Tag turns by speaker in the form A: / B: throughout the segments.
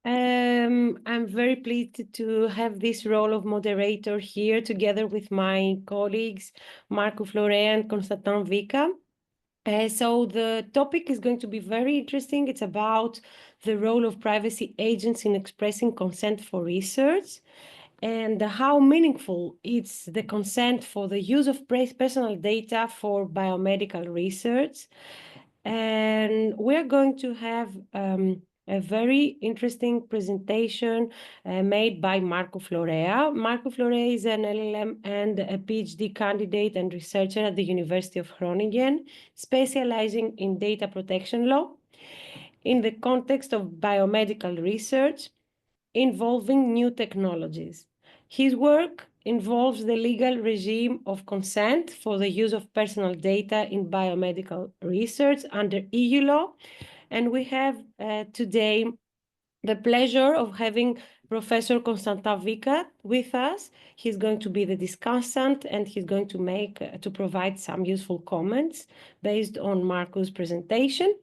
A: I'm very pleased to have this role of moderator here together with my colleagues, Marcu Florea and Constantin Vică. So the topic is going to be very interesting. It's about the role of privacy agents in expressing consent for research and how meaningful it's the consent for the use of personal data for biomedical research. And we're going to have a very interesting presentation made by Marcu Florea. Marcu Florea is an LLM and a PhD candidate and researcher at the University of Groningen, specializing in data protection law in the context of biomedical research involving new technologies. His work involves the legal regime of consent for the use of personal data in biomedical research under EU law. And we have today the pleasure of having Professor Constantin Vică with us. He's going to be the discussant and he's going to provide some useful comments based on Marcu's presentation.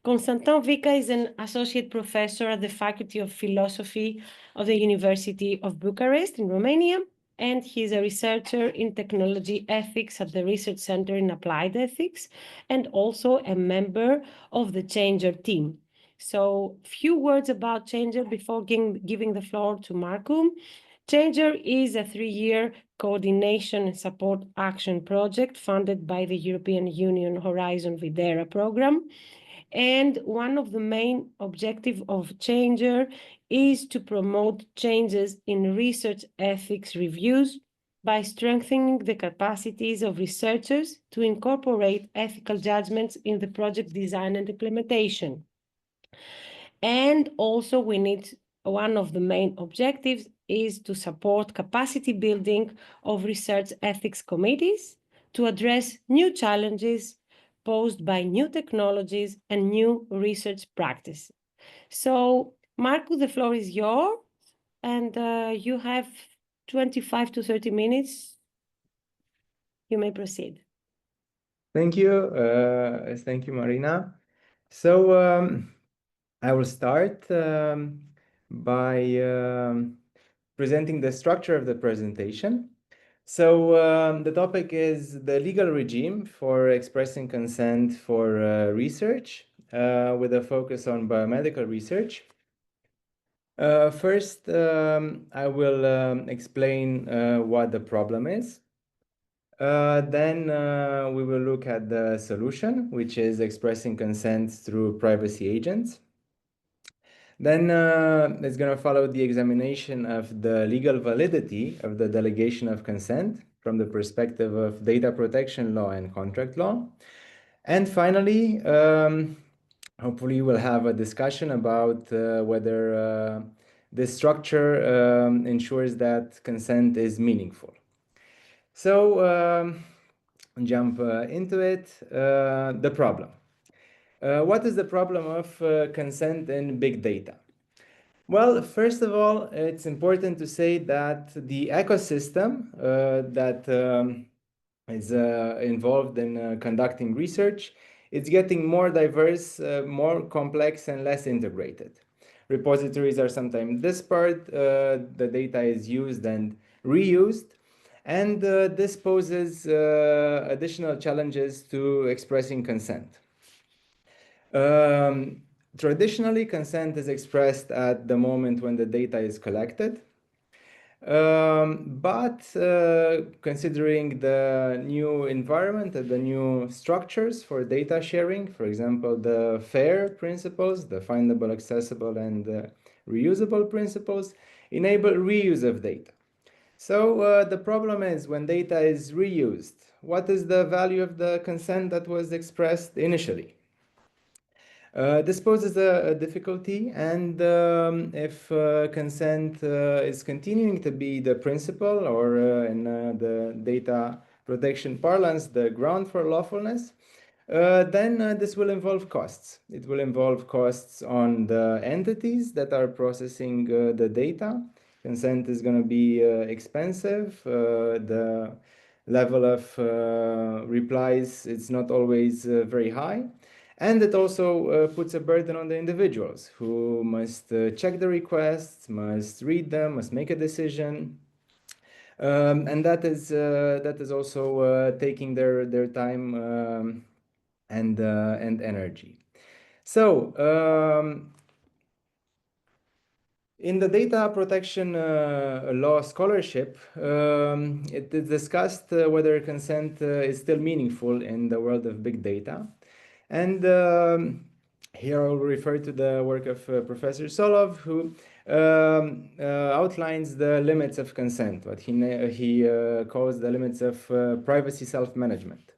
A: Constantin Vică is an associate professor at the Faculty of Philosophy of the University of Bucharest in Romania, and he's a researcher in technology ethics at the Research Center in Applied Ethics, and also a member of the CHANGER team. So, few words about CHANGER before giving the floor to Marcu. CHANGER is a 3-year coordination and support action project funded by the European Union Horizon Videra program. And one of the main objectives of CHANGER is to promote changes in research ethics reviews by strengthening the capacities of researchers to incorporate ethical judgments in the project design and implementation. And also one of the main objectives is to support capacity building of research ethics committees to address new challenges posed by new technologies and new research practices. So, Marcu, the floor is yours, and you have 25 to 30 minutes. You may proceed.
B: Thank you. Thank you, Marina. So I will start by presenting the structure of the presentation. So the topic is the legal regime for expressing consent for research with a focus on biomedical research. First, I will explain what the problem is. Then we will look at the solution, which is expressing consent through privacy agents. Then it's going to follow the examination of the legal validity of the delegation of consent from the perspective of data protection law and contract law. And finally, hopefully we'll have a discussion about whether this structure ensures that consent is meaningful. So jump into it. The problem. What is the problem of consent in big data? Well, first of all, it's important to say that the ecosystem that is involved in conducting research, it's getting more diverse, more complex, and less integrated. Repositories are sometimes disparate, the data is used and reused, and this poses additional challenges to expressing consent. Traditionally, consent is expressed at the moment when the data is collected. But considering the new environment and the new structures for data sharing, for example, the FAIR principles, the findable, accessible, and reusable principles, enable reuse of data. So the problem is when data is reused, what is the value of the consent that was expressed initially? This poses a difficulty, and if consent is continuing to be the principle, or in the data protection parlance, the ground for lawfulness, then this will involve costs. It will involve costs on the entities that are processing the data. Consent is going to be expensive. The level of replies, it's not always very high. And it also puts a burden on the individuals who must check the requests, must read them, must make a decision. And that is also taking their time and energy. So in the data protection law scholarship, it is discussed whether consent is still meaningful in the world of big data. And here I will refer to the work of Professor Solov, who outlines the limits of consent, what he calls the limits of privacy self-management.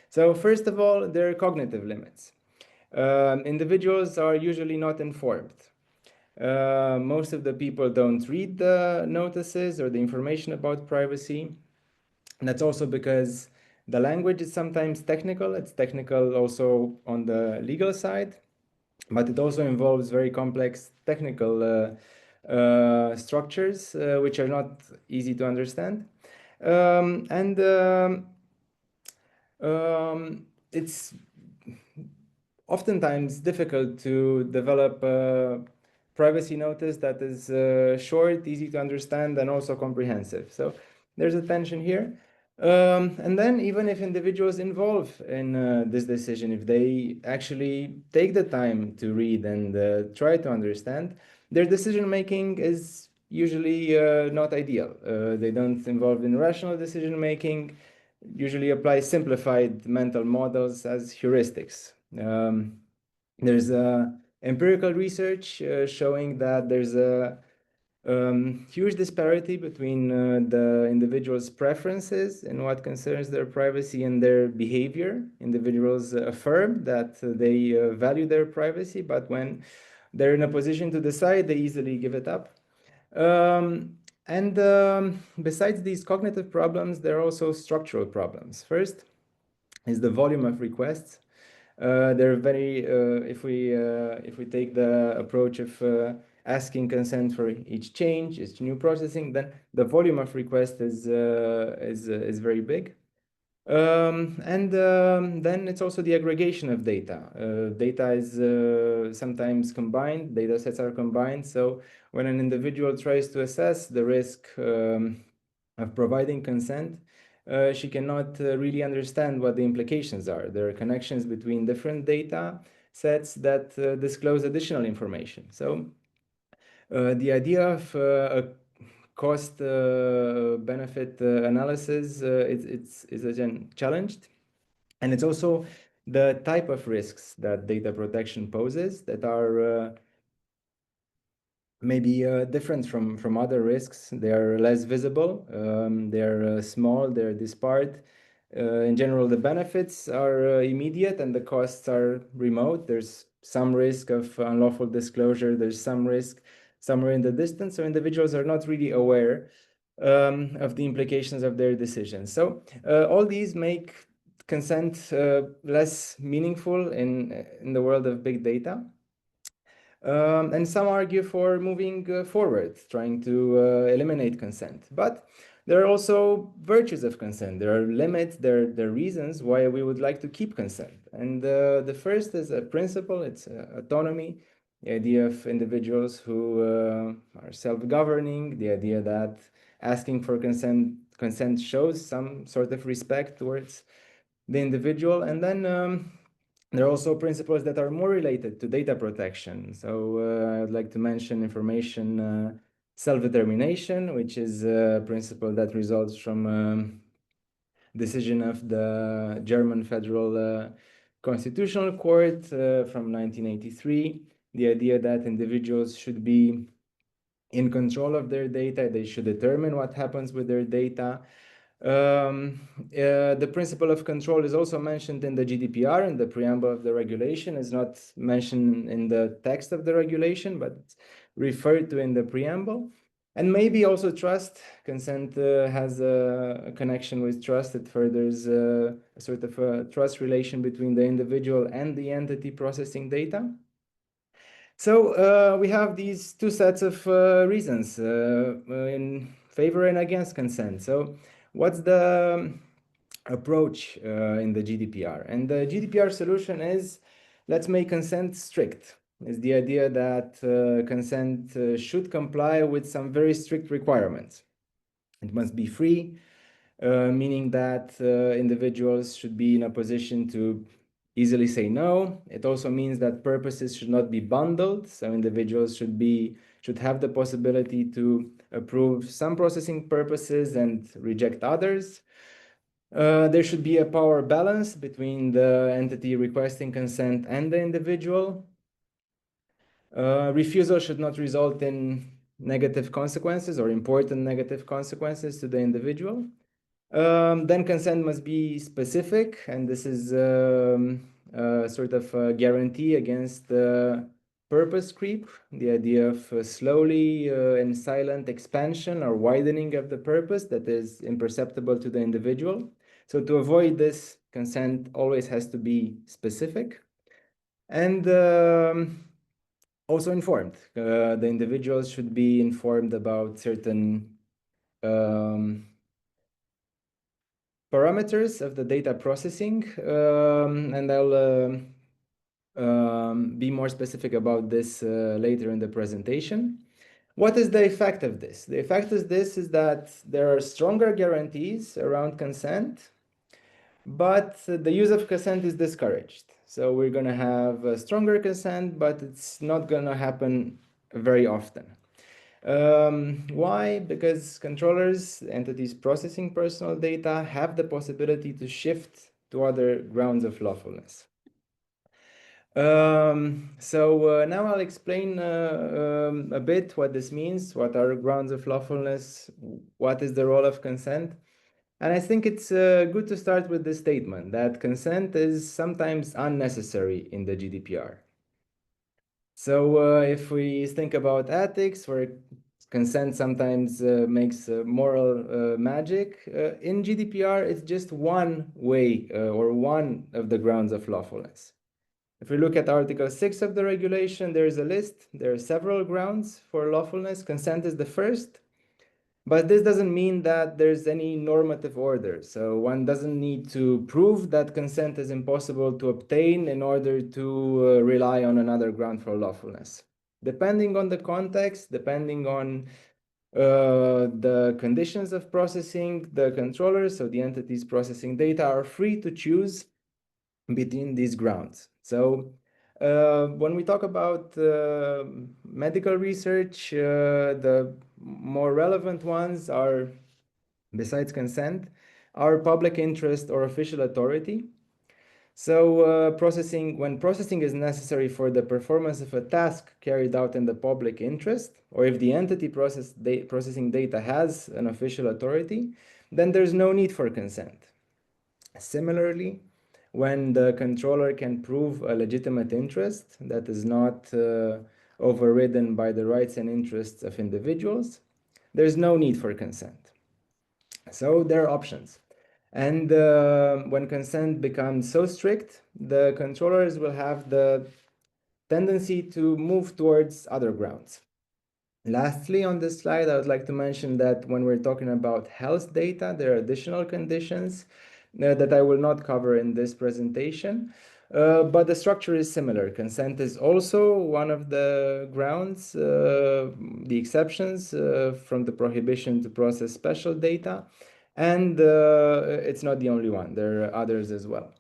B: So first of all, there are cognitive limits. Individuals are usually not informed. Most of the people don't read the notices or the information about privacy. And that's also because the language is sometimes technical. It's technical also on the legal side, but it also involves very complex technical structures, which are not easy to understand. It's oftentimes difficult to develop a privacy notice that is short, easy to understand, and also comprehensive. So there's a tension here. And then even if individuals involved in this decision, if they actually take the time to read and try to understand, their decision-making is usually not ideal. They don't involve in rational decision-making, usually apply simplified mental models as heuristics. There's empirical research showing that there's a huge disparity between the individual's preferences in what concerns their privacy and their behavior. Individuals affirm that they value their privacy, but when they're in a position to decide, they easily give it up. Besides these cognitive problems, there are also structural problems. First is the volume of requests. They're very, if we take the approach of asking consent for each change, each new processing, then the volume of requests is very big. Then it's also the aggregation of data. Data is sometimes combined, data sets are combined. So when an individual tries to assess the risk of providing consent, she cannot really understand what the implications are. There are connections between different data sets that disclose additional information. So the idea of a cost benefit analysis is again challenged, and it's also the type of risks that data protection poses that are maybe different from other risks. They are less visible, they're small, they're disparate. In general, the benefits are immediate and the costs are remote. There's some risk of unlawful disclosure, there's some risk somewhere in the distance, so individuals are not really aware of the implications of their decisions. So all these make consent less meaningful in the world of big data. And some argue for moving forward, trying to eliminate consent. But there are also virtues of consent. There are limits, there are reasons why we would like to keep consent. And the first is a principle, it's autonomy, the idea of individuals who are self-governing, the idea that asking for consent shows some sort of respect towards the individual. And then there are also principles that are more related to data protection. So I'd like to mention information self-determination, which is a principle that results from decision of the German Federal Constitutional Court from 1983. The idea that individuals should be in control of their data, they should determine what happens with their data. The principle of control is also mentioned in the GDPR, and the preamble of the regulation is not mentioned in the text of the regulation, but it's referred to in the preamble. And maybe also trust. Consent has a connection with trust. It furthers a sort of a trust relation between the individual and the entity processing data. So we have these two sets of reasons in favor and against consent. So what's the approach in the GDPR? And the GDPR solution is let's make consent strict. It's the idea that consent should comply with some very strict requirements. It must be free, meaning that individuals should be in a position to easily say no. It also means that purposes should not be bundled, so individuals should have the possibility to approve some processing purposes and reject others. There should be a power balance between the entity requesting consent and the individual. Refusal should not result in negative consequences or important negative consequences to the individual. Then consent must be specific, and this is sort of a guarantee against purpose creep, the idea of slowly and silent expansion or widening of the purpose that is imperceptible to the individual. So to avoid this, consent always has to be specific and also informed. The individuals should be informed about certain parameters of the data processing, and I'll be more specific about this later in the presentation. What is the effect of this? The effect of this is that there are stronger guarantees around consent, but the use of consent is discouraged. So we're going to have a stronger consent, but it's not going to happen very often. Why? Because controllers, entities processing personal data, have the possibility to shift to other grounds of lawfulness. Now I'll explain a bit what this means, what are grounds of lawfulness, what is the role of consent. And I think it's good to start with this statement that consent is sometimes unnecessary in the GDPR. So if we think about ethics, where consent sometimes makes moral magic, in GDPR, it's just one way or one of the grounds of lawfulness. If we look at Article 6 of the regulation, there is a list. There are several grounds for lawfulness. Consent is the first. But this doesn't mean that there's any normative order. So one doesn't need to prove that consent is impossible to obtain in order to rely on another ground for lawfulness. Depending on the context, depending on the conditions of processing, the controllers, so the entities processing data, are free to choose between these grounds. So when we talk about medical research, the more relevant ones are, besides consent, are public interest or official authority. So when processing is necessary for the performance of a task carried out in the public interest, or if the entity processing data has an official authority, then there's no need for consent. Similarly, when the controller can prove a legitimate interest that is not overridden by the rights and interests of individuals, there's no need for consent. So there are options. And when consent becomes so strict, the controllers will have the tendency to move towards other grounds. Lastly, on this slide, I would like to mention that when we're talking about health data, there are additional conditions that I will not cover in this presentation, but the structure is similar. Consent is also one of the grounds, the exceptions from the prohibition to process special data, and it's not the only one. There are others as well.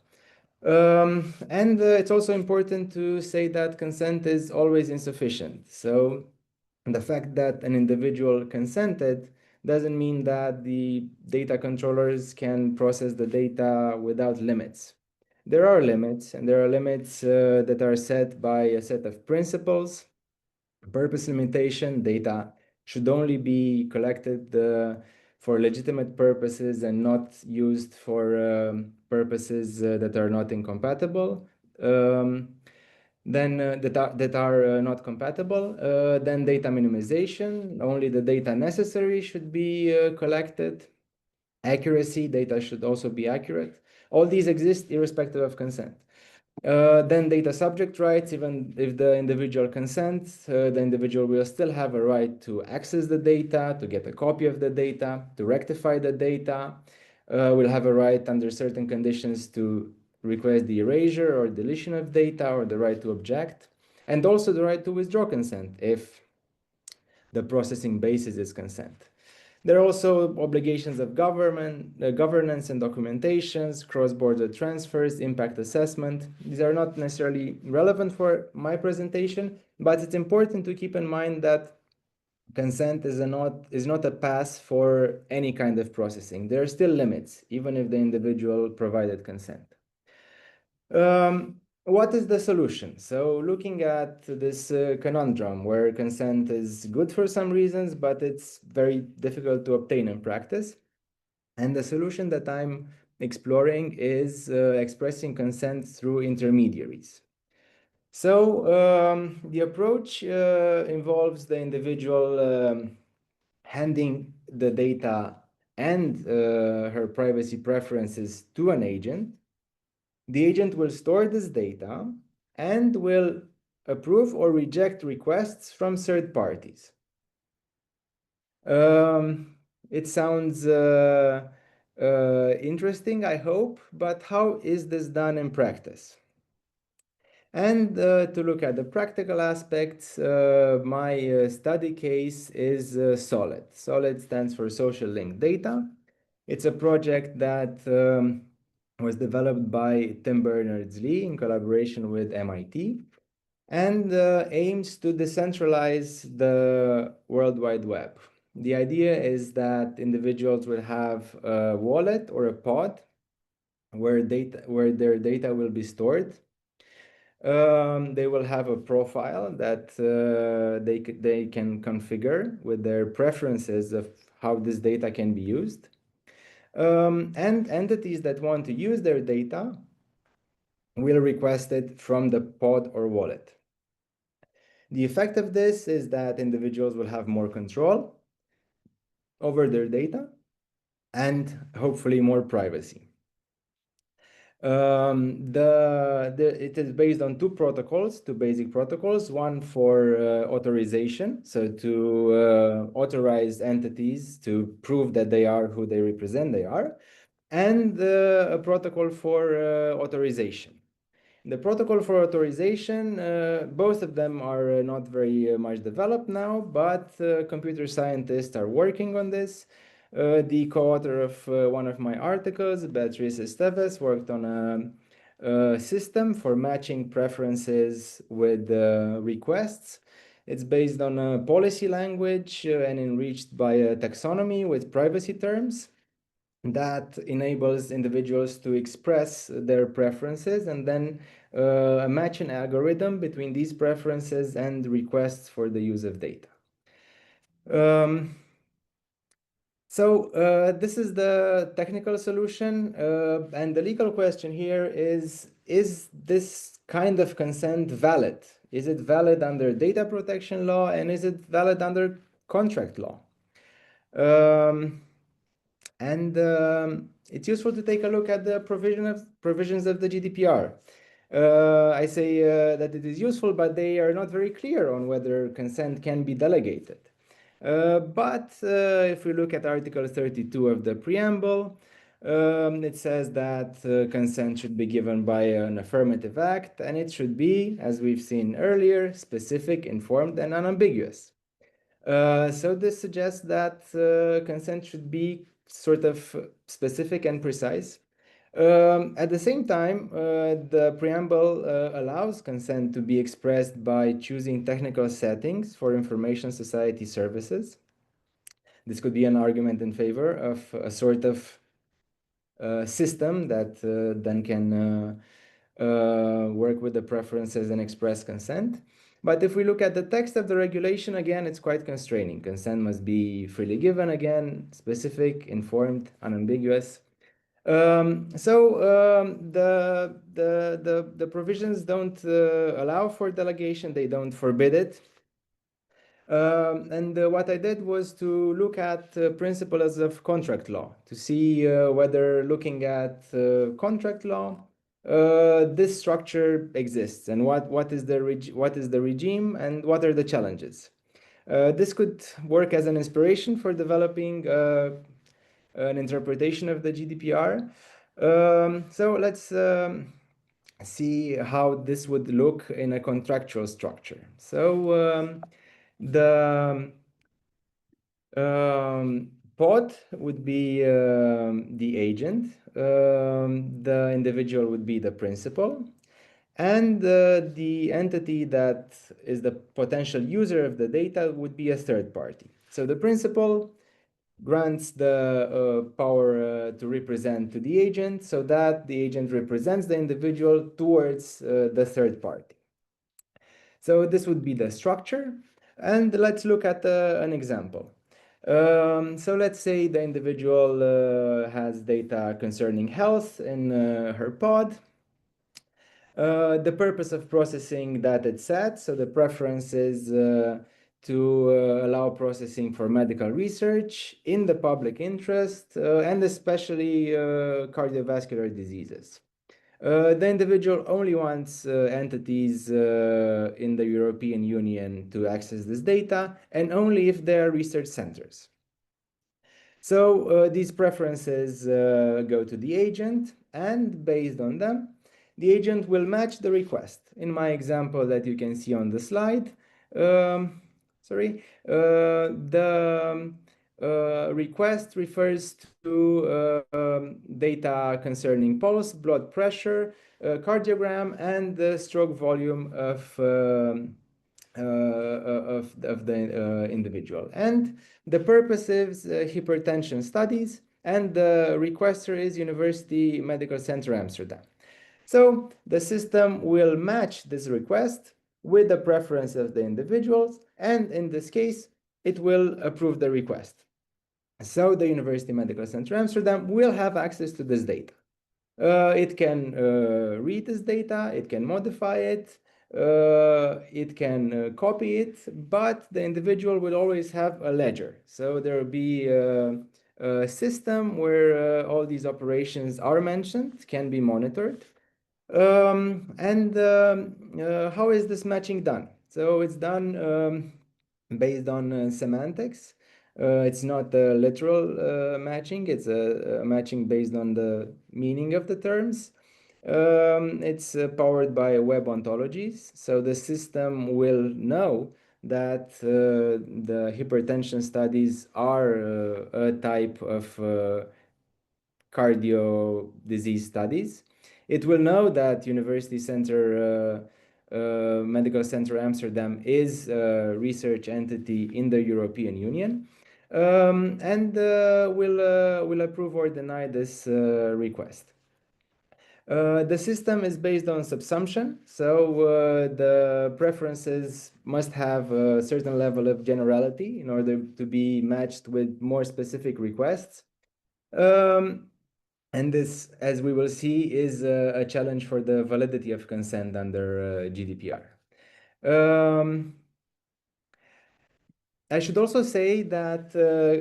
B: And it's also important to say that consent is always insufficient. So the fact that an individual consented doesn't mean that the data controllers can process the data without limits. There are limits, and there are limits that are set by a set of principles. Purpose limitation: data should only be collected for legitimate purposes and not used for purposes that are not incompatible. That are not compatible. Then data minimization: only the data necessary should be collected. Accuracy: data should also be accurate. All these exist irrespective of consent. Then data subject rights: even if the individual consents, the individual will still have a right to access the data, to get a copy of the data, to rectify the data, will have a right under certain conditions to request the erasure or deletion of data, or the right to object, and also the right to withdraw consent if the processing basis is consent. There are also obligations of governance and documentations, cross-border transfers, impact assessment. These are not necessarily relevant for my presentation, but it's important to keep in mind that consent is not a pass for any kind of processing. There are still limits, even if the individual provided consent. What is the solution? So looking at this conundrum where consent is good for some reasons, but it's very difficult to obtain in practice. And the solution that I'm exploring is expressing consent through intermediaries. So the approach involves the individual handing the data and her privacy preferences to an agent. The agent will store this data and will approve or reject requests from third parties. It sounds interesting, I hope, but how is this done in practice? And to look at the practical aspects, my study case is SOLID. SOLID stands for Social Linked Data. It's a project that was developed by Tim Berners-Lee in collaboration with MIT, and aims to decentralize the World Wide Web. The idea is that individuals will have a wallet or a pod where their data will be stored. They will have a profile that they can configure with their preferences of how this data can be used. And entities that want to use their data will request it from the pod or wallet. The effect of this is that individuals will have more control over their data and hopefully more privacy. It is based on two basic protocols, one for authorization, so to authorize entities to prove that they are who they represent they are, and a protocol for authorization. The protocol for authorization, both of them are not very much developed now, but computer scientists are working on this. The co-author of one of my articles, Beatriz Esteves, worked on a system for matching preferences with requests. It's based on a policy language and enriched by a taxonomy with privacy terms that enables individuals to express their preferences and then match an algorithm between these preferences and requests for the use of data. So this is the technical solution, and the legal question here is this kind of consent valid? Is it valid under data protection law, and is it valid under contract law? It's useful to take a look at the provisions of the GDPR. I say that it is useful, but they are not very clear on whether consent can be delegated. But if we look at Article 32 of the preamble, it says that consent should be given by an affirmative act, and it should be, as we've seen earlier, specific, informed, and unambiguous. So this suggests that consent should be sort of specific and precise. At the same time, the preamble allows consent to be expressed by choosing technical settings for information society services. This could be an argument in favor of a sort of system that then can work with the preferences and express consent. But if we look at the text of the regulation, again, it's quite constraining. Consent must be freely given, again, specific, informed, unambiguous. The provisions don't allow for delegation, they don't forbid it. What I did was to look at principles of contract law to see whether looking at contract law, this structure exists and what is the regime and what are the challenges. This could work as an inspiration for developing an interpretation of the GDPR. So let's see how this would look in a contractual structure. So the pod would be the agent, the individual would be the principal, and the entity that is the potential user of the data would be a third party. So the principal grants the power to represent to the agent so that the agent represents the individual towards the third party. So this would be the structure. And let's look at an example. So let's say the individual has data concerning health in her pod. The purpose of processing that it's set, so the preference is to allow processing for medical research in the public interest and especially cardiovascular diseases. The individual only wants entities in the European Union to access this data, and only if they are research centers. So these preferences go to the agent, and based on them, the agent will match the request. In my example that you can see on the slide, the request refers to data concerning pulse, blood pressure, cardiogram, and the stroke volume of the individual. And the purpose is hypertension studies, and the requester is University Medical Center Amsterdam. So the system will match this request with the preference of the individuals, and in this case, it will approve the request. So the University Medical Center Amsterdam will have access to this data. It can read this data, it can modify it, it can copy it, but the individual will always have a ledger. So there will be a system where all these operations are mentioned, can be monitored. How is this matching done? So it's done based on semantics. It's not a literal matching, it's a matching based on the meaning of the terms. It's powered by web ontologies, so the system will know that the hypertension studies are a type of cardio disease studies. It will know that University Center Medical Center Amsterdam is a research entity in the European Union, and will approve or deny this request. The system is based on subsumption, so the preferences must have a certain level of generality in order to be matched with more specific requests. And this, as we will see, is a challenge for the validity of consent under GDPR. I should also say that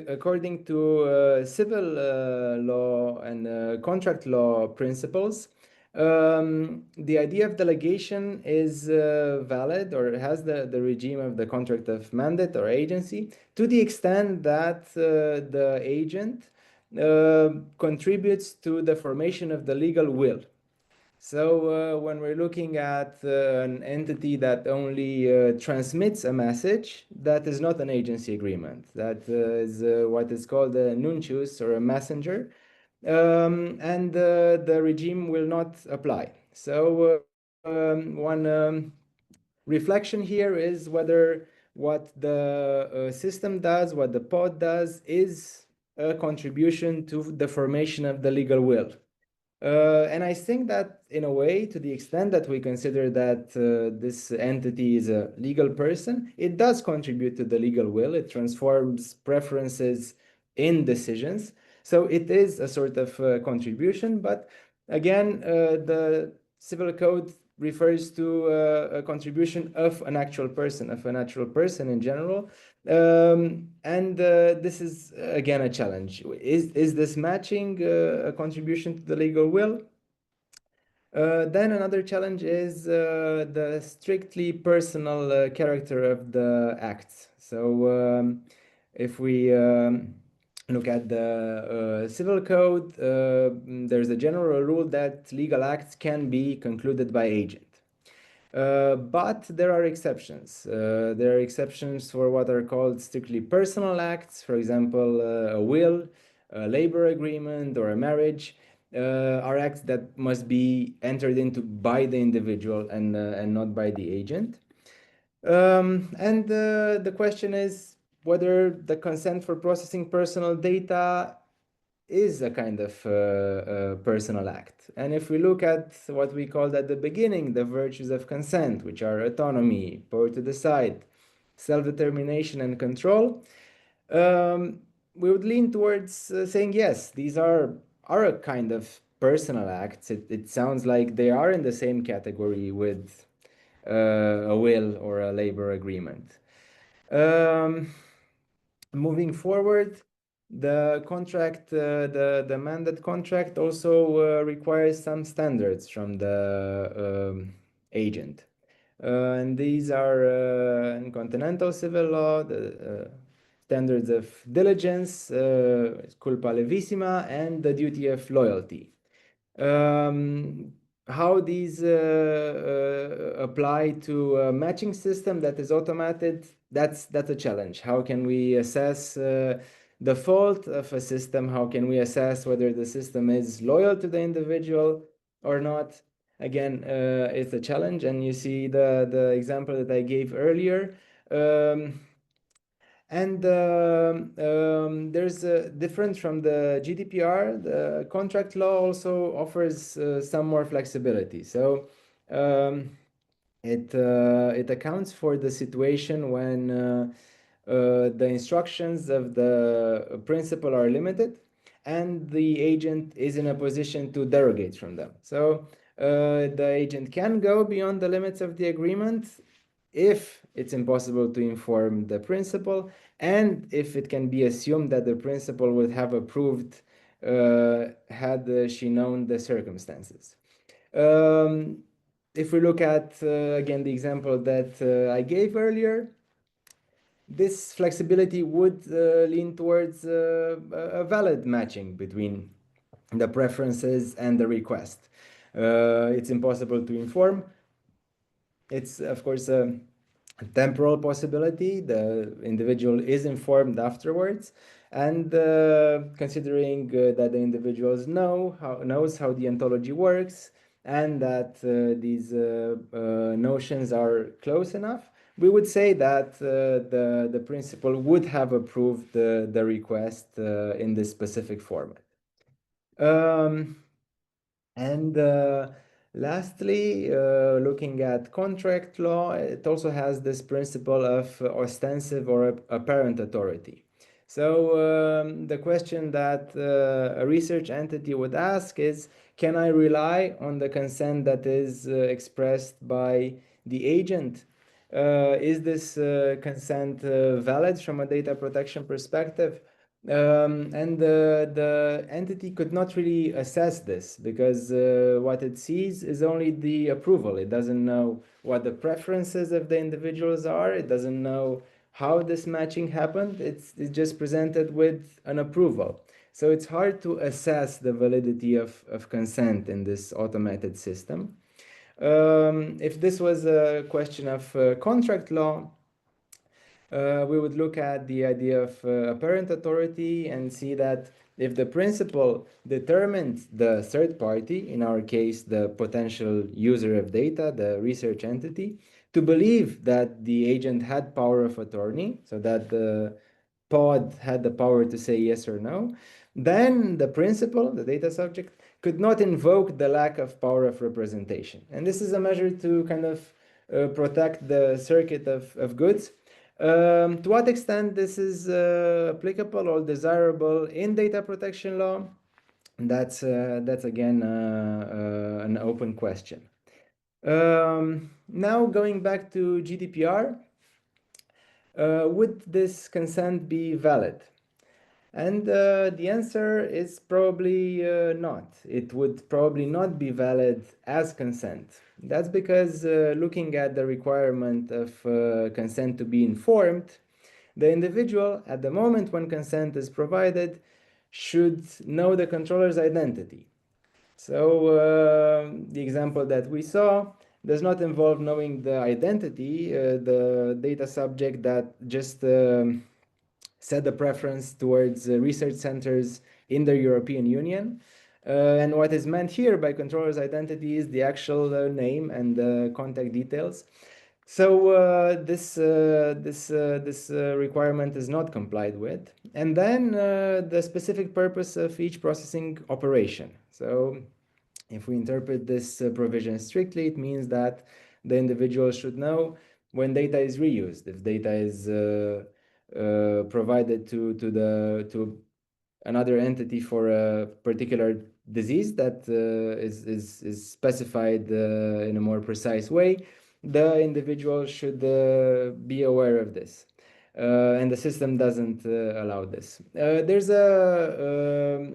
B: according to civil law and contract law principles, the idea of delegation is valid, or has the regime of the contract of mandate or agency, to the extent that the agent contributes to the formation of the legal will. So when we're looking at an entity that only transmits a message, that is not an agency agreement. That is what is called a nuncius, or a messenger, and the regime will not apply. So one reflection here is whether what the system does, what the pod does, is a contribution to the formation of the legal will. And I think that in a way, to the extent that we consider that this entity is a legal person, it does contribute to the legal will. It transforms preferences in decisions. So it is a sort of contribution. But again, the civil code refers to a contribution of an actual person, of a natural person in general. And this is again a challenge. Is this matching a contribution to the legal will? Then another challenge is the strictly personal character of the acts. So if we look at the civil code, there's a general rule that legal acts can be concluded by agent. But there are exceptions. There are exceptions for what are called strictly personal acts, for example, a will, a labor agreement, or a marriage. Are acts that must be entered into by the individual and not by the agent. And the question is whether the consent for processing personal data is a kind of personal act. And if we look at what we called at the beginning, the virtues of consent, which are autonomy, power to decide, self-determination, and control, we would lean towards saying, yes, these are a kind of personal acts. It sounds like they are in the same category with a will or a labor agreement. Moving forward, the contract, the mandate contract also requires some standards from the agent. And these are in continental civil law, the standards of diligence, culpa levissima, and the duty of loyalty. How these apply to a matching system that is automated, that's a challenge. How can we assess the fault of a system? How can we assess whether the system is loyal to the individual or not? Again, it's a challenge, and you see the example that I gave earlier. And there's a difference from the GDPR. The contract law also offers some more flexibility. So it accounts for the situation when the instructions of the principal are limited and the agent is in a position to derogate from them. So the agent can go beyond the limits of the agreement if it's impossible to inform the principal, and if it can be assumed that the principal would have approved had she known the circumstances. If we look at, again, the example that I gave earlier, this flexibility would lean towards a valid matching between the preferences and the request. It's impossible to inform. It's, of course, a temporal possibility. The individual is informed afterwards, and considering that the individuals knows how the ontology works and that these notions are close enough, we would say that the principal would have approved the request in this specific format. And lastly, looking at contract law, it also has this principle of ostensive or apparent authority. So the question that a research entity would ask is, can I rely on the consent that is expressed by the agent? Is this consent valid from a data protection perspective? And the entity could not really assess this because what it sees is only the approval. It doesn't know what the preferences of the individuals are. It doesn't know how this matching happened. It's just presented with an approval. So it's hard to assess the validity of consent in this automated system. If this was a question of contract law, we would look at the idea of apparent authority and see that if the principal determined the third party, in our case, the potential user of data, the research entity, to believe that the agent had power of attorney, so that the pod had the power to say yes or no, then the principal, the data subject, could not invoke the lack of power of representation. And this is a measure to kind of protect the circuit of goods. To what extent this is applicable or desirable in data protection law, that's again an open question. Now going back to GDPR, would this consent be valid? And the answer is probably not. It would probably not be valid as consent. That's because looking at the requirement of consent to be informed, the individual, at the moment when consent is provided, should know the controller's identity. So the example that we saw does not involve knowing the identity, the data subject that just set the preference towards research centers in the European Union. And what is meant here by controller's identity is the actual name and the contact details. So this requirement is not complied with. And then the specific purpose of each processing operation. So if we interpret this provision strictly, it means that the individual should know when data is reused, if data is provided to another entity for a particular disease that is specified in a more precise way, the individual should be aware of this. And the system doesn't allow this. There's a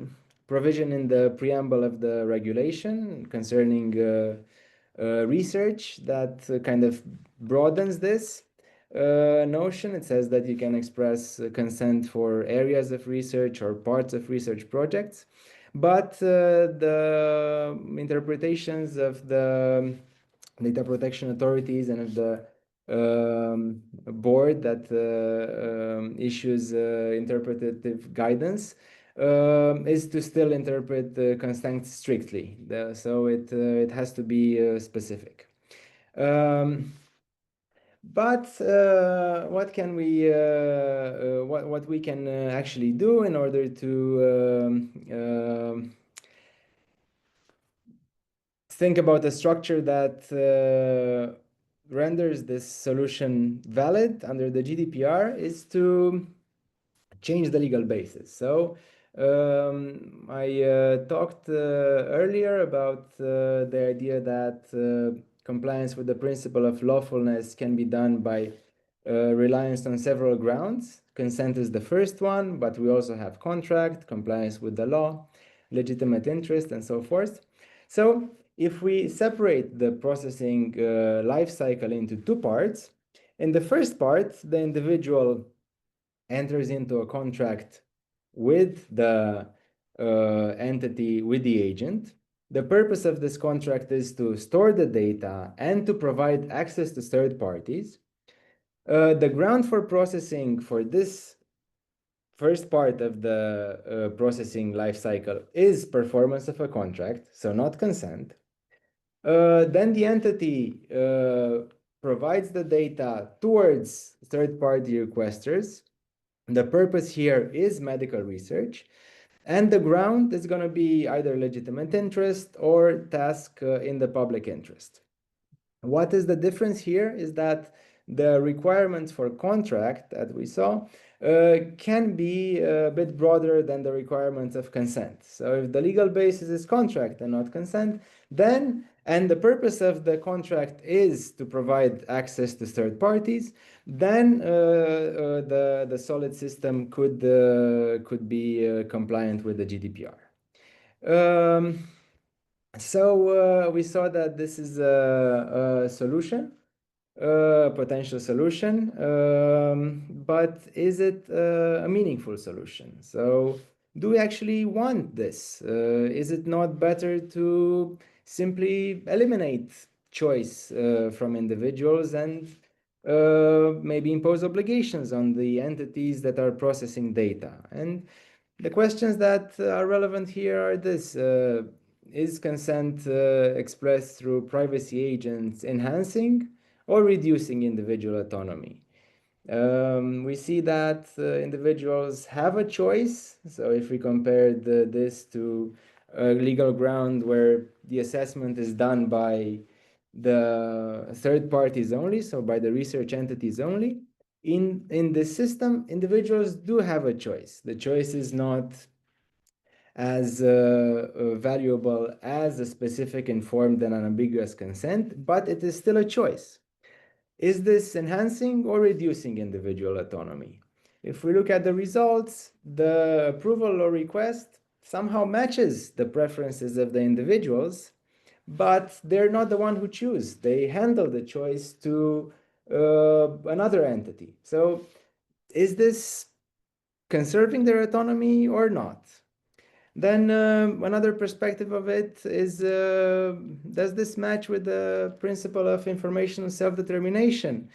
B: provision in the preamble of the regulation concerning research that kind of broadens this notion. It says that you can express consent for areas of research or parts of research projects, but the interpretations of the data protection authorities and of the board that issues interpretative guidance is to still interpret consent strictly. So it has to be specific. But what can we what we can actually do in order to think about a structure that renders this solution valid under the GDPR is to change the legal basis. So I talked earlier about the idea that compliance with the principle of lawfulness can be done by reliance on several grounds. Consent is the first one, but we also have contract, compliance with the law, legitimate interest, and so forth. So if we separate the processing life cycle into two parts, in the first part, the individual enters into a contract with the entity, with the agent. The purpose of this contract is to store the data and to provide access to third parties. The ground for processing for this first part of the processing lifecycle is performance of a contract, so not consent. Then the entity provides the data towards third-party requesters. The purpose here is medical research. And the ground is going to be either legitimate interest or task in the public interest. What is the difference here is that the requirements for contract that we saw can be a bit broader than the requirements of consent. So if the legal basis is contract and not consent, then, and the purpose of the contract is to provide access to third parties, then the solid system could be compliant with the GDPR. So we saw that this is a solution, potential solution, but is it a meaningful solution? So do we actually want this? Is it not better to simply eliminate choice from individuals and maybe impose obligations on the entities that are processing data? And the questions that are relevant here are this. Is consent expressed through privacy agents enhancing or reducing individual autonomy? We see that individuals have a choice. So if we compare this to a legal ground where the assessment is done by the third parties only, so by the research entities only, in this system, individuals do have a choice. The choice is not as valuable as a specific, informed, and unambiguous consent, but it is still a choice. Is this enhancing or reducing individual autonomy? If we look at the results, the approval or request somehow matches the preferences of the individuals, but they're not the one who choose. They handle the choice to another entity. So is this conserving their autonomy or not? Then another perspective of it is, does this match with the principle of informational self-determination?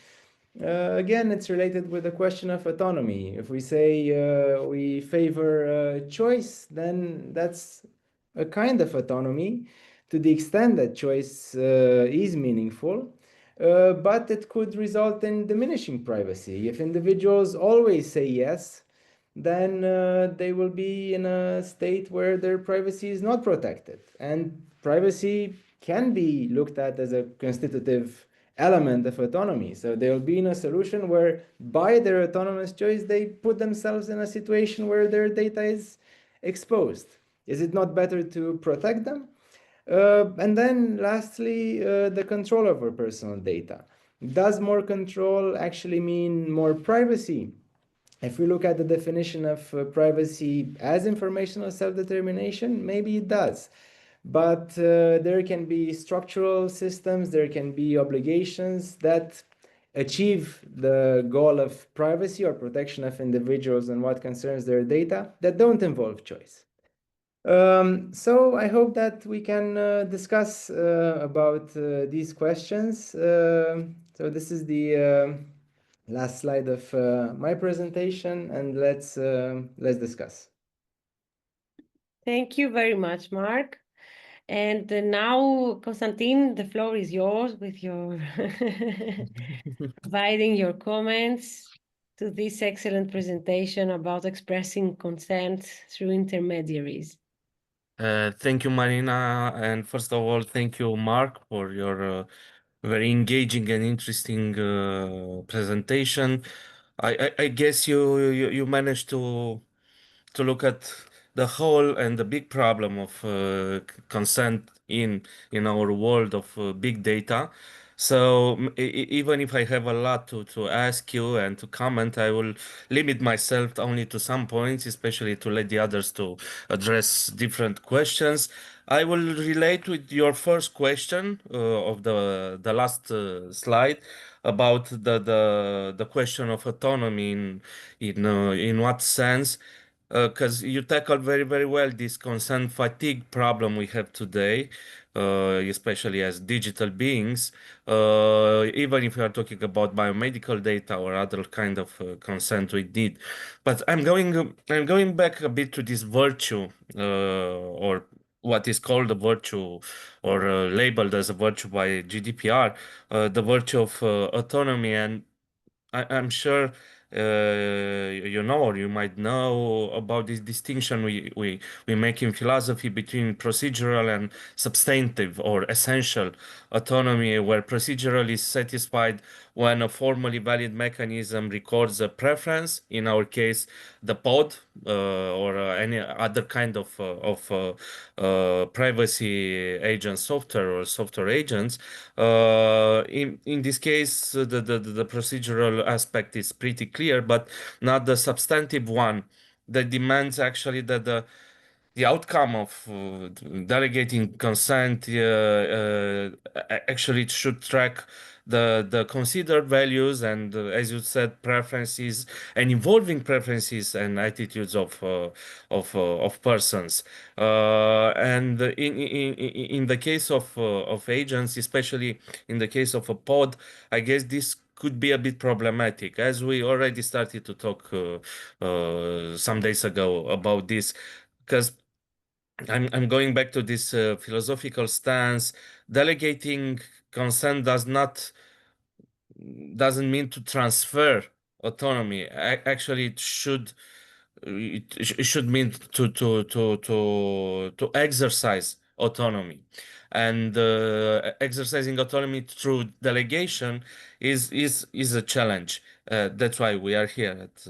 B: Again, it's related with the question of autonomy. If we say we favor choice, then that's a kind of autonomy to the extent that choice is meaningful. But it could result in diminishing privacy. If individuals always say yes, then they will be in a state where their privacy is not protected. And privacy can be looked at as a constitutive element of autonomy. So they'll be in a solution where by their autonomous choice, they put themselves in a situation where their data is exposed. Is it not better to protect them? And then lastly, the control over personal data. Does more control actually mean more privacy? If we look at the definition of privacy as informational self-determination, maybe it does. But there can be structural systems, there can be obligations that achieve the goal of privacy or protection of individuals and what concerns their data that don't involve choice. So I hope that we can discuss about these questions. So this is the last slide of my presentation, and let's discuss.
A: Thank you very much, Mark. And now, Constantin, the floor is yours with your providing your comments to this excellent presentation about expressing consent through intermediaries.
C: Thank you, Marina. And first of all, thank you, Mark, for your very engaging and interesting presentation. I guess you managed to look at the whole and the big problem of consent in our world of big data. So even if I have a lot to ask you and to comment, I will limit myself only to some points, especially to let the others to address different questions. I will relate with your first question of the last slide about the question of autonomy in what sense. Because you tackled very well this consent fatigue problem we have today, especially as digital beings. Even if we are talking about biomedical data or other kind of consent we need, but I'm going back a bit to this virtue, or what is called a virtue, or labeled as a virtue by GDPR, the virtue of autonomy. And I'm sure you know, or you might know about this distinction we make in philosophy between procedural and substantive or essential autonomy, where procedural is satisfied when a formally valid mechanism records a preference, in our case, the pod, or any other kind of privacy agent software or software agents. In this case, the procedural aspect is pretty clear, but not the substantive one that demands actually that the outcome of delegating consent actually should track the considered values and, as you said, preferences and evolving preferences and attitudes of persons. And in the case of agents, especially in the case of a pod, I guess this could be a bit problematic, as we already started to talk some days ago about this, because I'm going back to this philosophical stance. Delegating consent doesn't mean to transfer autonomy. Actually, it should mean to exercise autonomy, and exercising autonomy through delegation is a challenge. That's why we are here at.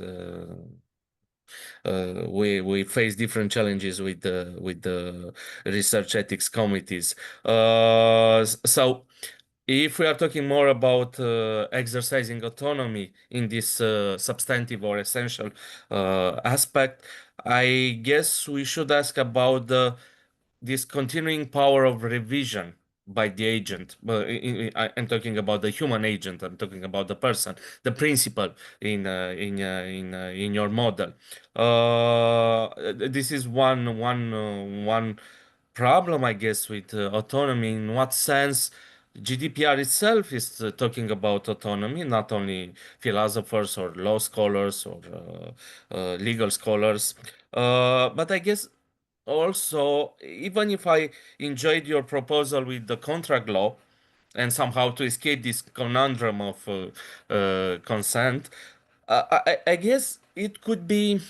C: We face different challenges with the research ethics committees. So if we are talking more about exercising autonomy in this substantive or essential aspect, I guess we should ask about this continuing power of revision by the agent. I'm talking about the human agent. I'm talking about the person, the principal in your model. This is one problem, I guess, with autonomy. In what sense? GDPR itself is talking about autonomy, not only philosophers or law scholars or legal scholars. But I guess also, even if I enjoyed your proposal with the contract law and somehow to escape this conundrum of consent, I guess it could be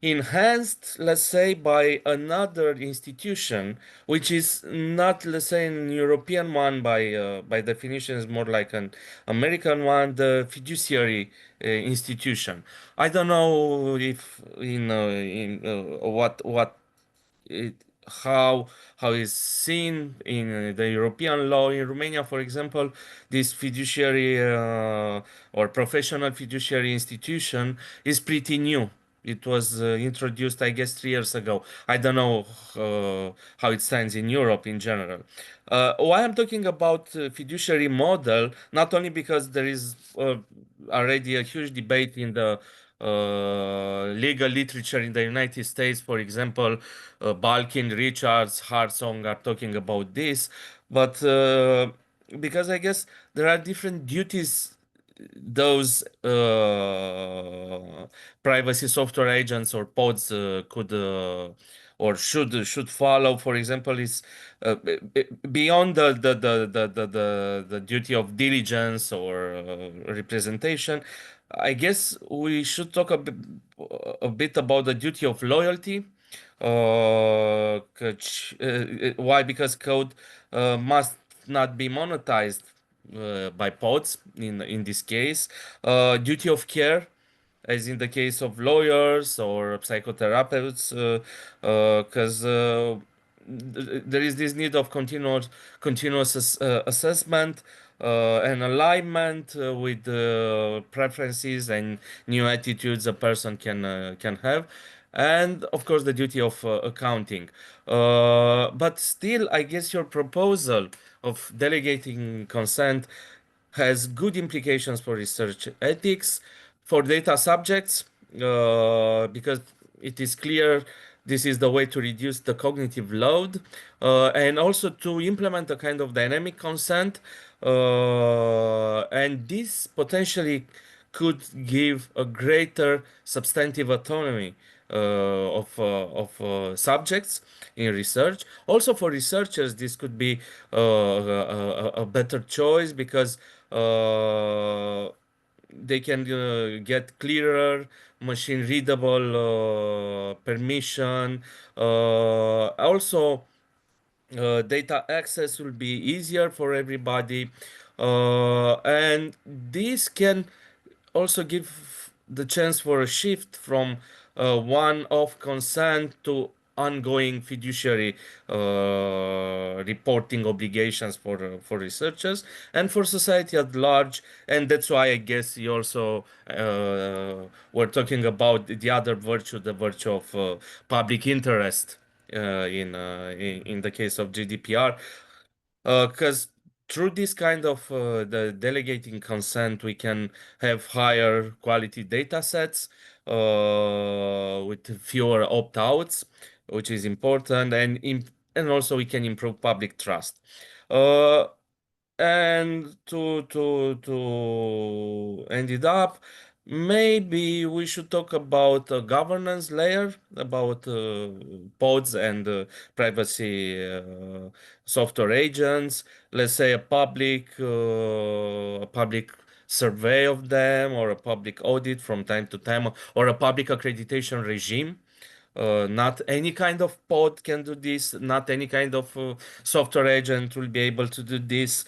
C: enhanced, let's say, by another institution, which is not, let's say, an European one by definition, is more like an American one, the fiduciary institution. I don't know if in what it how is seen in the European law. In Romania, for example, this fiduciary or professional fiduciary institution is pretty new. It was introduced, I guess, 3 years ago. I don't know how it stands in Europe in general. Why I'm talking about fiduciary model, not only because there is already a huge debate in the legal literature in the United States, for example, Balkin, Richards, Hartsong are talking about this, but because I guess there are different duties those privacy software agents or pods could or should follow. For example, is beyond the duty of diligence or representation. I guess we should talk a bit about the duty of loyalty. Why? Because code must not be monetized by pods in this case. Duty of care, as in the case of lawyers or psychotherapists, because there is this need of continuous assessment and alignment with preferences and new attitudes a person can have, and of course the duty of accounting. But still, I guess your proposal of delegating consent has good implications for research ethics, for data subjects, because it is clear this is the way to reduce the cognitive load, and also to implement a kind of dynamic consent. And this potentially could give a greater substantive autonomy of subjects in research. Also, for researchers, this could be a better choice because they can get clearer, machine readable permission. Also, data access will be easier for everybody, and this can also give the chance for a shift from one-off consent to ongoing fiduciary reporting obligations for researchers and for society at large. And that's why I guess you also were talking about the other virtue, the virtue of public interest in the case of GDPR, because through this kind of the delegating consent, we can have higher quality data sets with fewer opt-outs, which is important, and also we can improve public trust. And to end it up, maybe we should talk about a governance layer, about pods and privacy software agents. Let's say a public survey of them, or a public audit from time to time, or a public accreditation regime. Not any kind of pod can do this. Not any kind of software agent will be able to do this.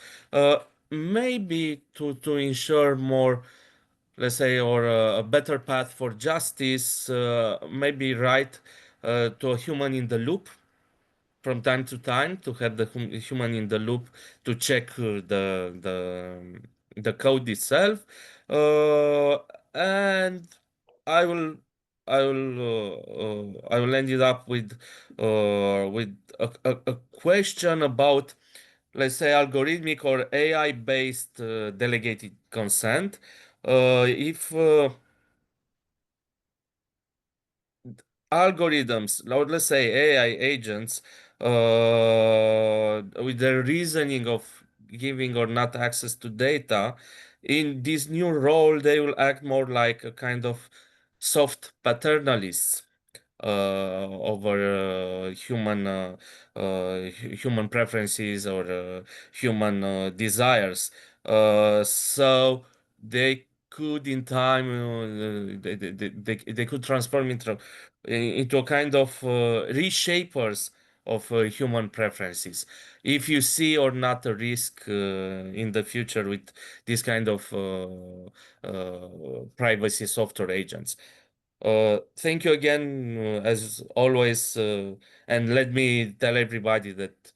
C: Maybe to ensure more, let's say, or a better path for justice, maybe right to a human in the loop from time to time, to have the human in the loop to check the code itself. And I will I will end it up with a question about, let's say, algorithmic or AI-based delegated consent. If algorithms, or let's say AI agents, with the reasoning of giving or not access to data, in this new role, they will act more like a kind of soft paternalists over human preferences or human desires. So they could, in time, they could transform into a kind of reshapers of human preferences. If you see or not a risk in the future with this kind of privacy software agents. Thank you again, as always, and let me tell everybody that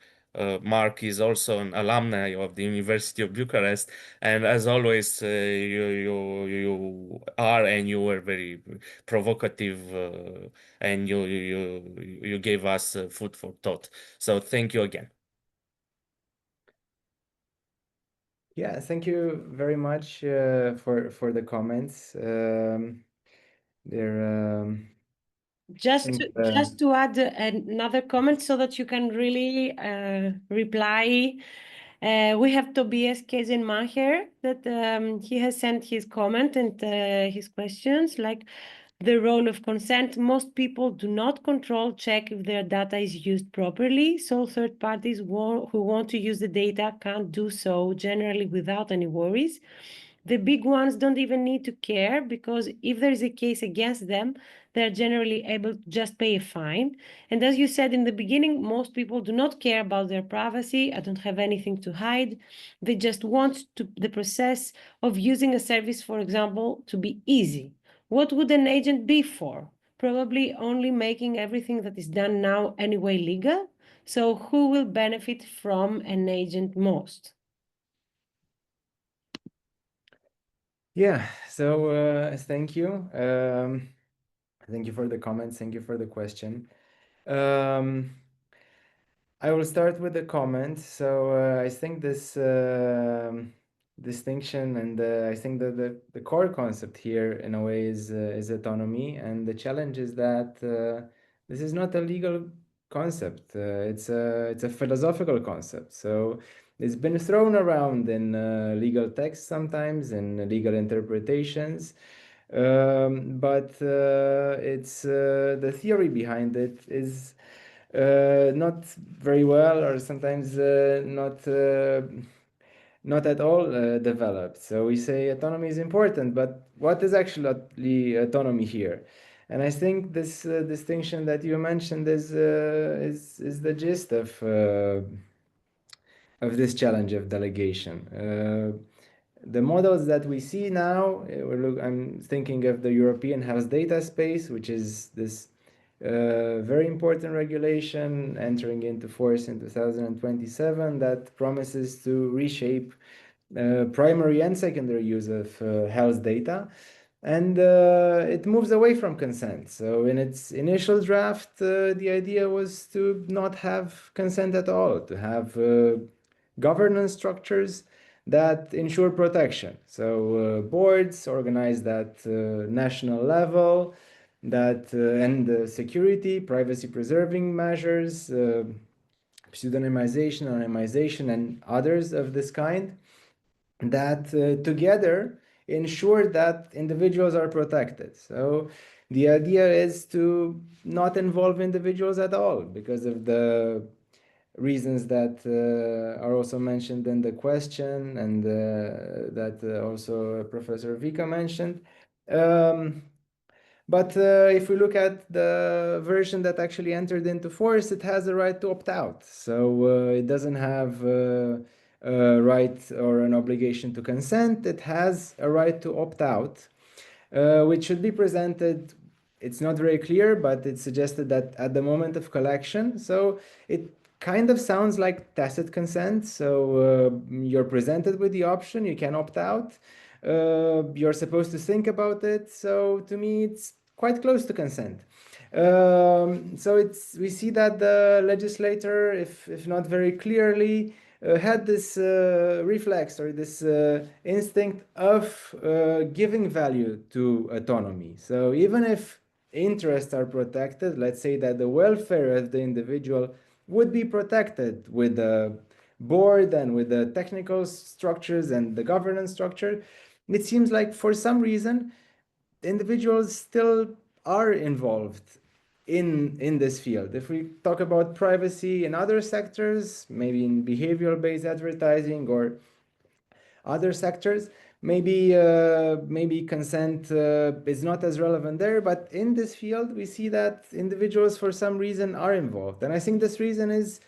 C: Mark is also an alumni of the University of Bucharest, and as always, you are and you were very provocative, and you gave us food for thought. So thank you again.
B: Yeah, thank you very much for the comments.
A: Just to add another comment so that you can really reply. We have Tobias Kezenmacher that he has sent his comment and his questions, like the role of consent. Most people do not control check if their data is used properly, so third parties who want to use the data can't do so generally without any worries. The big ones don't even need to care, because if there is a case against them, they're generally able to just pay a fine. And as you said in the beginning, most people do not care about their privacy. I don't have anything to hide. They just want the process of using a service, for example, to be easy. What would an agent be for? Probably only making everything that is done now anyway legal. So who will benefit from an agent most?
B: Yeah, so thank you. Thank you for the comments. Thank you for the question. I will start with the comment. So I think this distinction, and I think that the core concept here in a way is autonomy, and the challenge is that this is not a legal concept. It's a philosophical concept. So it's been thrown around in legal texts sometimes, in legal interpretations. But it's the theory behind it is not very well, or sometimes not at all developed. So we say autonomy is important, but what is actually autonomy here? And I think this distinction that you mentioned is the gist of this challenge of delegation. The models that we see now, I'm thinking of the European Health Data Space, which is this very important regulation entering into force in 2027 that promises to reshape primary and secondary use of health data. And it moves away from consent. So in its initial draft, the idea was to not have consent at all, to have governance structures that ensure protection. So boards organized at national level, that and security, privacy preserving measures, pseudonymization, anonymization, and others of this kind that together ensure that individuals are protected. So the idea is to not involve individuals at all because of the reasons that are also mentioned in the question, and that also Professor Vică mentioned. But if we look at the version that actually entered into force, it has a right to opt out. So it doesn't have a right or an obligation to consent. It has a right to opt out, which should be presented. It's not very clear, but it's suggested that at the moment of collection. So it kind of sounds like tacit consent. So you're presented with the option, you can opt out. You're supposed to think about it. So to me, it's quite close to consent. So we see that the legislator, if not very clearly, had this reflex or this instinct of giving value to autonomy. So even if interests are protected, let's say that the welfare of the individual would be protected with the board and with the technical structures and the governance structure, it seems like for some reason individuals still are involved in this field. If we talk about privacy in other sectors, maybe in behavioral-based advertising or other sectors, maybe consent is not as relevant there, but in this field we see that individuals for some reason are involved. And I think this reason is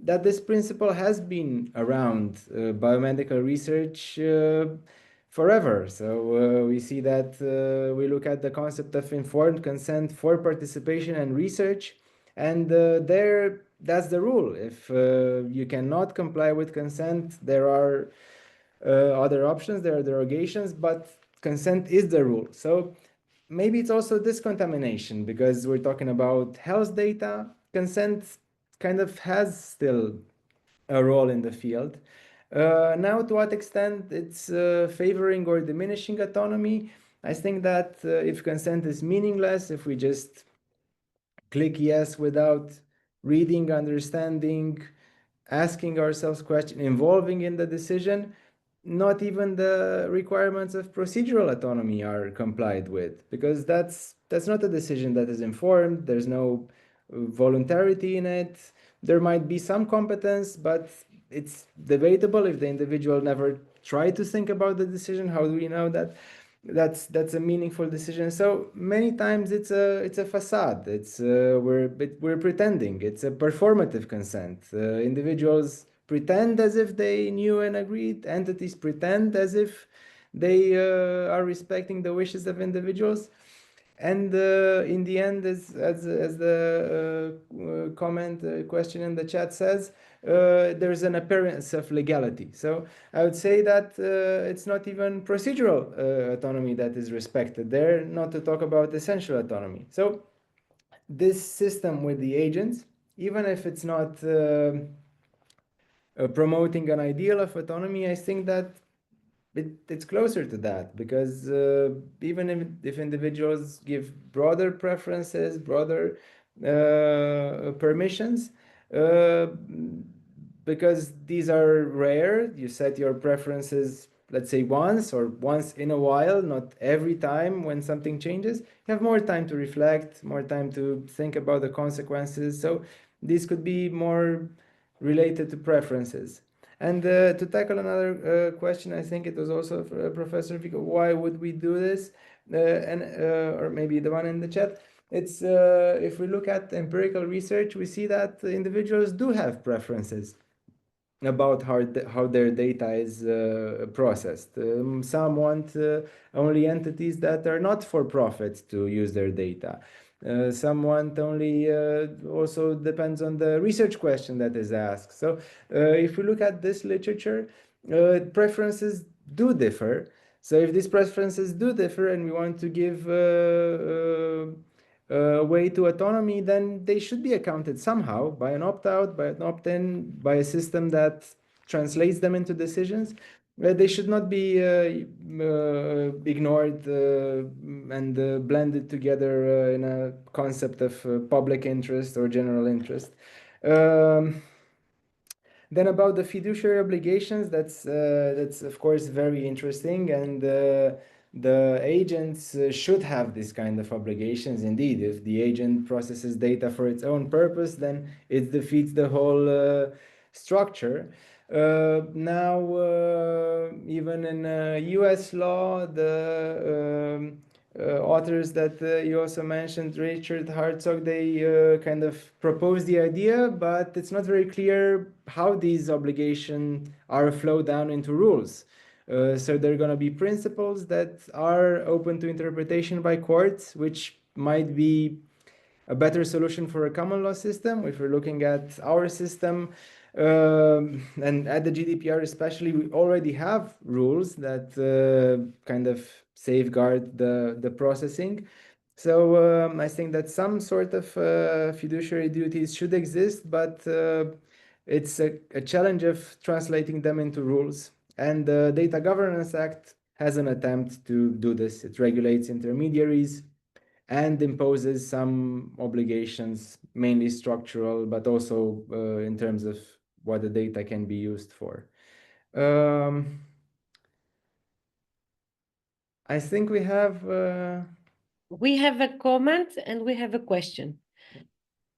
B: that this principle has been around biomedical research forever. So we see that we look at the concept of informed consent for participation and research, and there that's the rule. If you cannot comply with consent, there are other options, there are derogations, but consent is the rule. So maybe it's also this contamination, because we're talking about health data. Consent kind of has still a role in the field. Now, to what extent it's favoring or diminishing autonomy, I think that if consent is meaningless, if we just click yes without reading, understanding, asking ourselves questions, involving in the decision, not even the requirements of procedural autonomy are complied with, because that's not a decision that is informed. There's no voluntarity in it. There might be some competence, but it's debatable if the individual never tried to think about the decision. How do we know that that's a meaningful decision? So many times it's a facade. We're pretending. It's a performative consent. Individuals pretend as if they knew and agreed. Entities pretend as if they are respecting the wishes of individuals. And in the end, as the question in the chat says, there's an appearance of legality. So I would say that it's not even procedural autonomy that is respected there, not to talk about essential autonomy. So this system with the agents, even if it's not promoting an ideal of autonomy, I think that it's closer to that, because even if individuals give broader preferences, broader permissions, because these are rare, you set your preferences, let's say once in a while, not every time when something changes, you have more time to reflect, more time to think about the consequences. So these could be more related to preferences. And to tackle another question, I think it was also Professor Vică, why would we do this? Or maybe the one in the chat. It's if we look at empirical research, we see that individuals do have preferences about how their data is processed. Some want only entities that are not for profit to use their data. Some want only, also depends on the research question that is asked. So if we look at this literature, preferences do differ. So if these preferences do differ and we want to give way to autonomy, then they should be accounted somehow by an opt-out, by an opt-in, by a system that translates them into decisions. They should not be ignored and blended together in a concept of public interest or general interest. Then about the fiduciary obligations, that's of course very interesting, and the agents should have this kind of obligations. Indeed, if the agent processes data for its own purpose, then it defeats the whole structure. Now, even in US law, the authors that you also mentioned, Richard Hartzog, they kind of proposed the idea, but it's not very clear how these obligations are flowed down into rules. So there are going to be principles that are open to interpretation by courts, which might be a better solution for a common law system. If we're looking at our system, and at the GDPR especially, we already have rules that kind of safeguard the processing. So I think that some sort of fiduciary duties should exist, but it's a challenge of translating them into rules. And the Data Governance Act has an attempt to do this. It regulates intermediaries and imposes some obligations, mainly structural, but also in terms of what the data can be used for. I think we have
A: a comment and we have a question.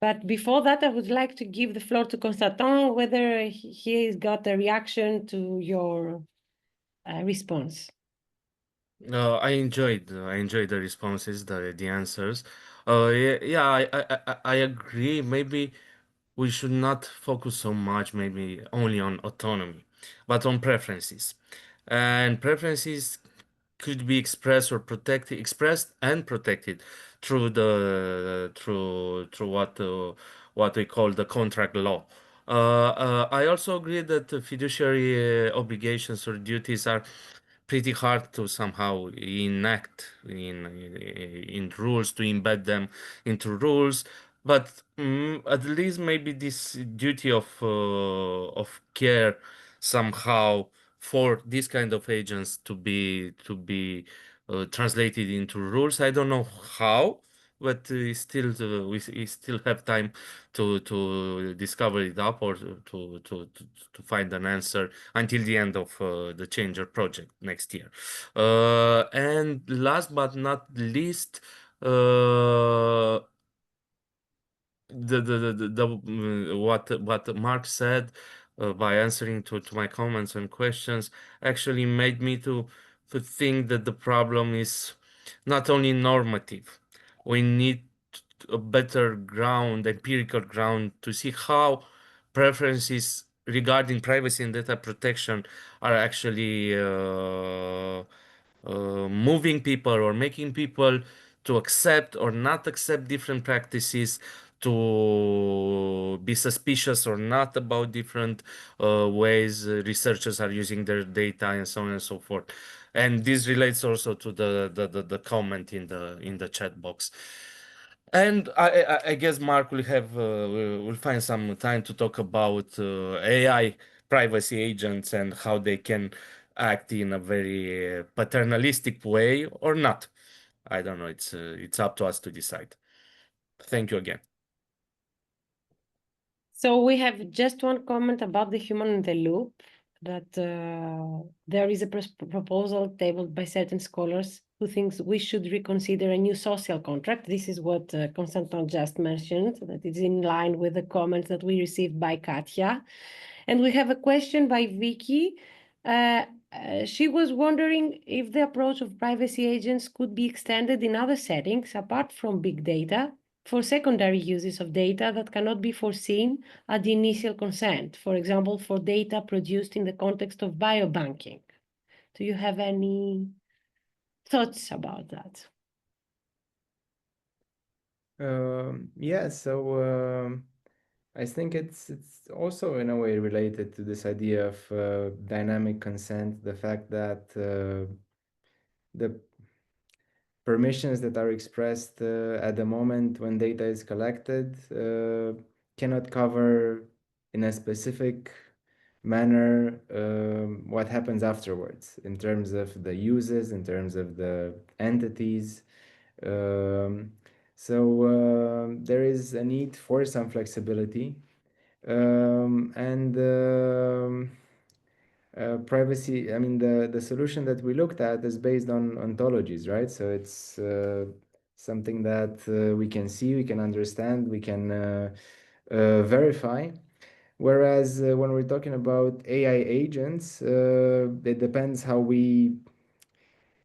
A: But before that, I would like to give the floor to Constantin, whether he's got a reaction to your response.
C: I enjoyed the responses, the answers. I agree. Maybe we should not focus so much, maybe only on autonomy, but on preferences. And preferences could be expressed and protected through what we call the contract law. I also agree that the fiduciary obligations or duties are pretty hard to somehow enact in rules, to embed them into rules. But at least maybe this duty of care somehow for this kind of agents to be translated into rules. I don't know how, but we still have time to discover it up or to find an answer until the end of the Changer project next year. And last but not least, what Mark said by answering to my comments and questions actually made me to think that the problem is not only normative. We need a better ground, empirical ground, to see how preferences regarding privacy and data protection are actually moving people or making people to accept or not accept different practices, to be suspicious or not about different ways researchers are using their data and so on and so forth. And this relates also to the comment in the chat box. And I guess Mark will find some time to talk about AI privacy agents and how they can act in a very paternalistic way or not. I don't know. It's up to us to decide. Thank you again.
A: So we have just one comment about the human in the loop, that there is a proposal tabled by certain scholars who thinks we should reconsider a new social contract. This is what Constantin just mentioned, that it's in line with the comments that we received by Katya. And we have a question by Vicky. She was wondering if the approach of privacy agents could be extended in other settings apart from big data for secondary uses of data that cannot be foreseen at the initial consent, for example, for data produced in the context of biobanking. Do you have any thoughts about that?
B: Yeah, so I think it's also in a way related to this idea of dynamic consent, the fact that the permissions that are expressed at the moment when data is collected cannot cover in a specific manner what happens afterwards in terms of the uses, in terms of the entities. So there is a need for some flexibility, and privacy, I mean, the solution that we looked at is based on ontologies, right? So it's something that we can see, we can understand, we can verify. Whereas when we're talking about AI agents, it depends how we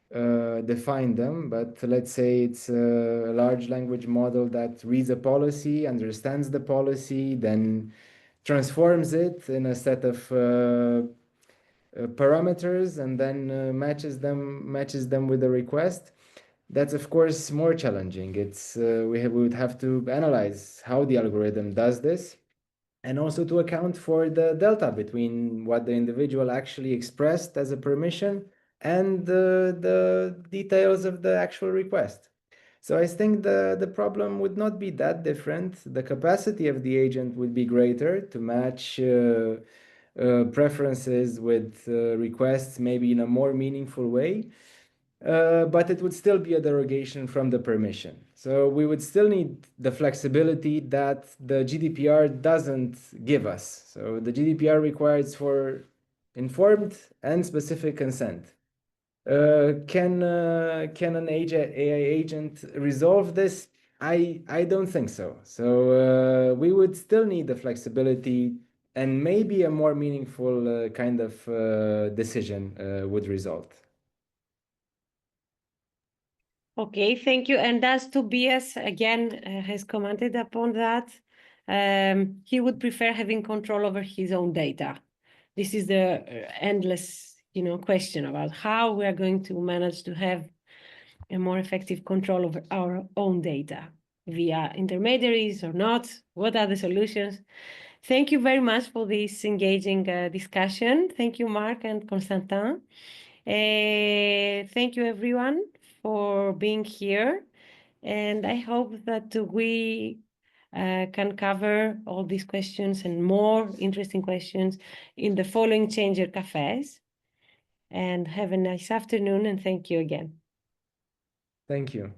B: define them, but let's say it's a large language model that reads a policy, understands the policy, then transforms it in a set of parameters, and then matches them with the request. That's of course more challenging. It's we would have to analyze how the algorithm does this, and also to account for the delta between what the individual actually expressed as a permission and the details of the actual request. So I think the problem would not be that different. The capacity of the agent would be greater to match preferences with requests maybe in a more meaningful way. But it would still be a derogation from the permission. So we would still need the flexibility that the GDPR doesn't give us. So the GDPR requires for informed and specific consent. Can an AI agent resolve this? I don't think so. So we would still need the flexibility, and maybe a more meaningful kind of decision would result.
A: Okay, thank you. And as Tobias again has commented upon that, he would prefer having control over his own data. This is the endless, question about how we are going to manage to have a more effective control over our own data via intermediaries or not. What are the solutions? Thank you very much for this engaging discussion. Thank you, Marc and Constantin. Thank you, everyone, for being here. And I hope that we can cover all these questions and more interesting questions in the following Changer Cafés. And have a nice afternoon, and thank you again.
B: Thank you.